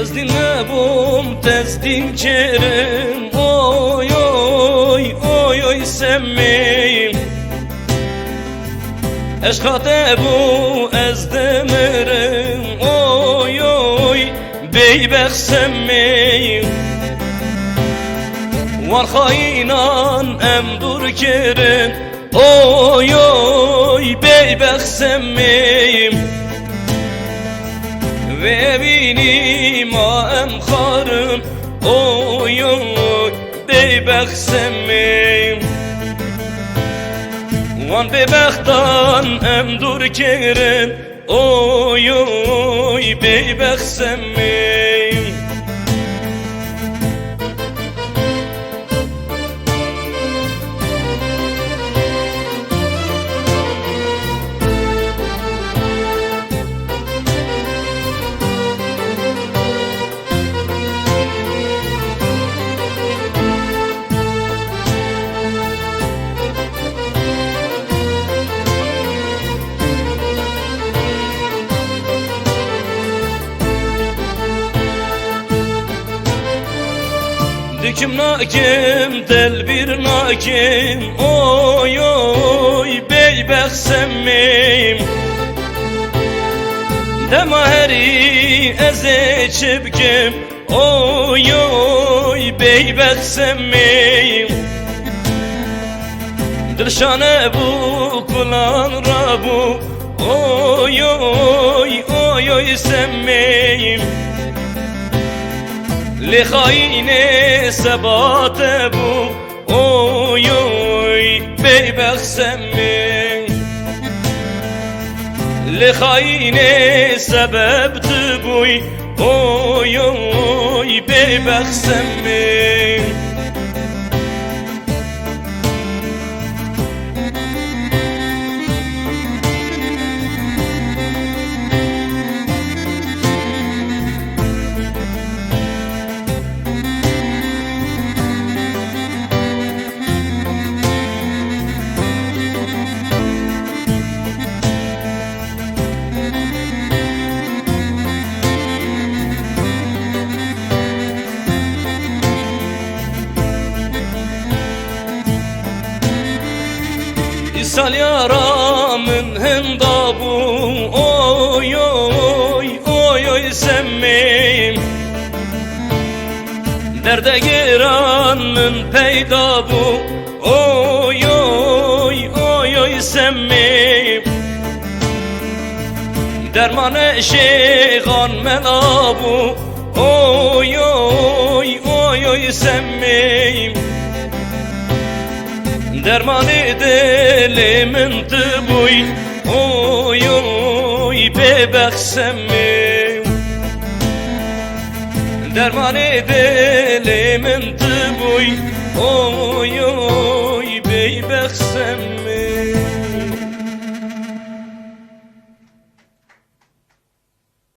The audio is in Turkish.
Tezdin nebum, tezdin kerim. Oy oy oy oy semmeyim. Eşkate bu ezdemirim. Oy oy beybek semmeyim. Var hainan emdur kerim. Oy oy beybek semmeyim. Ve benim em karım. Oy oy beybek semmeyim. Van bebektan emdur kerim. Oy oy beybek semmeyim. Düküm nakim, del bir nakim. Oy oy beybek semmeyim. Dema heri eze çipkim. Oy oy beybek semmeyim. Dilşane bu kulan rabu. Oy oy oy oy semmeyim. Lehayne sebate bu. Oy oy beybek semmeyim. Lehayne sebepti bu. Oy oy beybek semmeyim. İsal yaramın hendabu. Oy oy oy oy semmeyim. Derde giranın peyda bu. Oy oy oy oy semmeyim. Derman şeyhan melabu. Oy oy oy oy semmeyim. Derman edelimin tıbuy. Oy oy bebek semmeyim. Derman edelimin tıbuy. Oy oy bebek semmeyim.